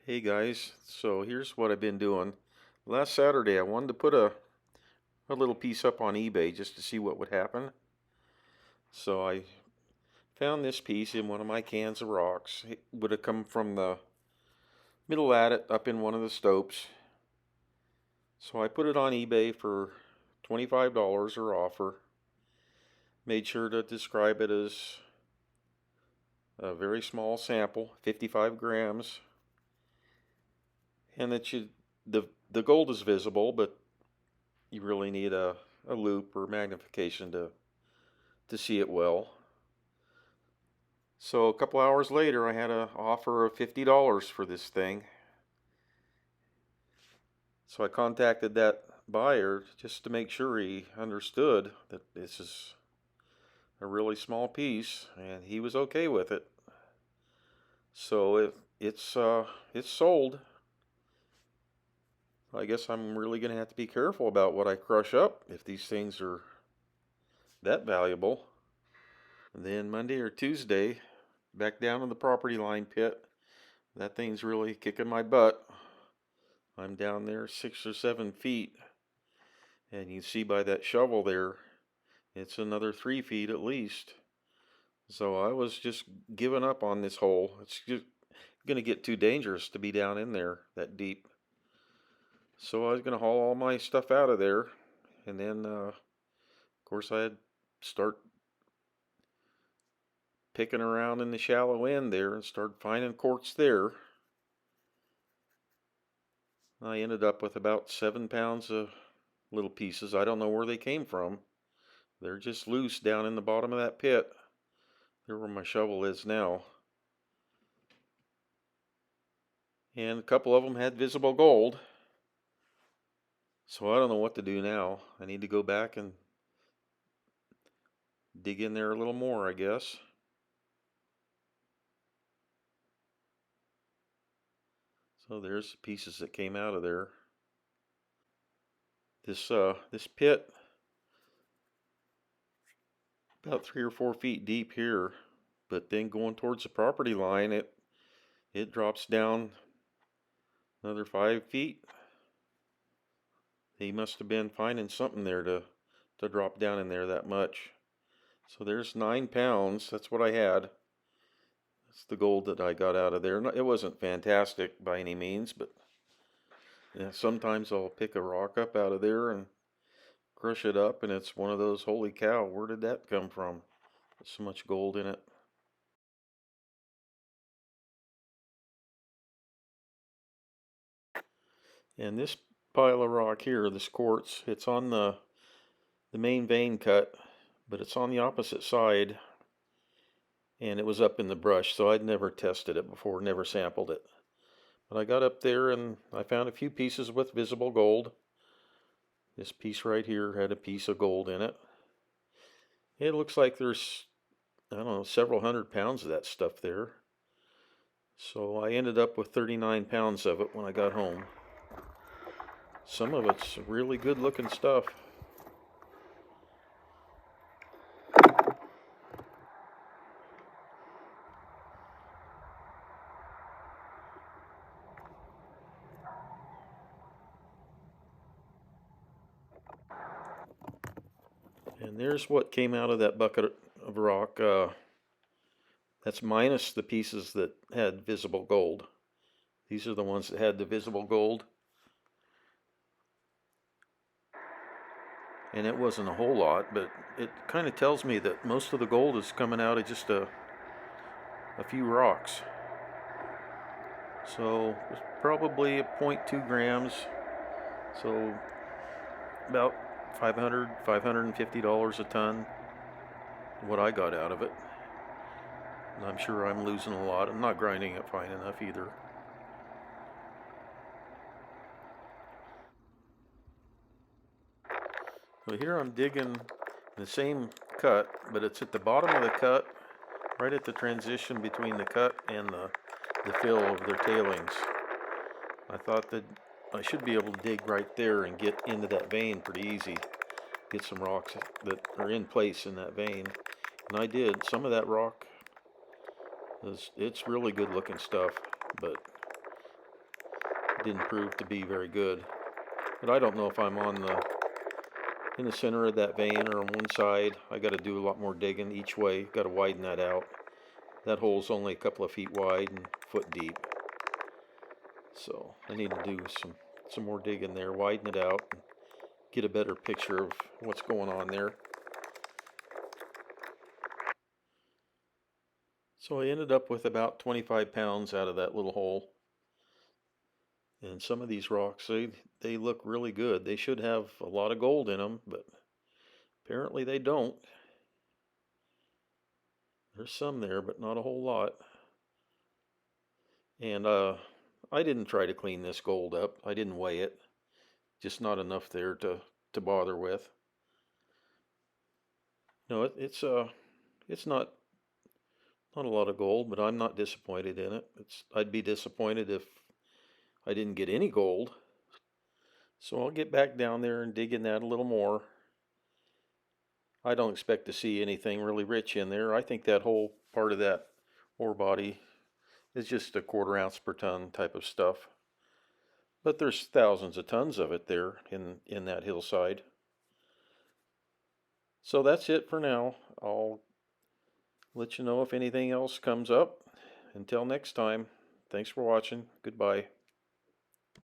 Hey guys, so here's what I've been doing. Last Saturday I wanted to put a little piece up on eBay just to see what would happen. So I found this piece in one of my cans of rocks. It would have come from the middle adit up in one of the stopes. So I put it on eBay for $25 or offer. Made sure to describe it as a very small sample, 55 grams. And that the gold is visible, but you really need a loupe or magnification to see it well. So a couple hours later I had an offer of $50 for this thing. So I contacted that buyer just to make sure he understood that this is a really small piece, and he was okay with it. So it's sold. I guess I'm really going to have to be careful about what I crush up if these things are that valuable. And then Monday or Tuesday, back down in the property line pit. That thing's really kicking my butt. I'm down there 6 or 7 feet, and you see by that shovel there, it's another 3 feet at least. So I was just giving up on this hole. It's just going to get too dangerous to be down in there that deep. So I was going to haul all my stuff out of there, and then of course I'd start picking around in the shallow end there and start finding quartz there. I ended up with about 7 pounds of little pieces. I don't know where they came from. They're just loose down in the bottom of that pit. There where my shovel is now. And a couple of them had visible gold. So I don't know what to do now. I need to go back and dig in there a little more, I guess. So there's the pieces that came out of there. This pit, about 3 or 4 feet deep here, but then going towards the property line, it drops down another 5 feet. He must have been finding something there to drop down in there that much. So there's 9 pounds. That's what I had. That's the gold that I got out of there. It wasn't fantastic by any means, but yeah, sometimes I'll pick a rock up out of there and crush it up, and it's one of those, holy cow, where did that come from? There's so much gold in it. And this pile of rock here, this quartz, it's on the main vein cut, but it's on the opposite side, and it was up in the brush, so I'd never tested it before, never sampled it. But I got up there and I found a few pieces with visible gold. This piece right here had a piece of gold in it. It looks like there's, I don't know, several hundred pounds of that stuff there. So I ended up with 39 pounds of it when I got home. Some of it's really good looking stuff. And there's what came out of that bucket of rock. That's minus the pieces that had visible gold. These are the ones that had the visible gold. And it wasn't a whole lot, but it kind of tells me that most of the gold is coming out of just a few rocks. So it's probably a 0.2 grams. So about $550 a ton, what I got out of it. And I'm sure I'm losing a lot. I'm not grinding it fine enough either. So here I'm digging the same cut, but it's at the bottom of the cut, right at the transition between the cut and the fill of their tailings. I thought that I should be able to dig right there and get into that vein pretty easy. Get some rocks that are in place in that vein. And I did. Some of that rock, it's really good looking stuff, but didn't prove to be very good. But I don't know if I'm in the center of that vein or on one side. I got to do a lot more digging each way. Got to widen that out. That hole's only a couple of feet wide and foot deep. So I need to do some more digging there, widen it out, and get a better picture of what's going on there. So I ended up with about 25 pounds out of that little hole. And some of these rocks, they look really good. They should have a lot of gold in them, but apparently they don't. There's some there, but not a whole lot. And I didn't try to clean this gold up. I didn't weigh it. Just not enough there to bother with. No, it's not a lot of gold, but I'm not disappointed in it. I'd be disappointed if I didn't get any gold. So I'll get back down there and dig in that a little more. I don't expect to see anything really rich in there. I think that whole part of that ore body is just a 1/4 ounce per ton type of stuff. But there's thousands of tons of it there in that hillside. So that's it for now. I'll let you know if anything else comes up. Until next time, thanks for watching. Goodbye.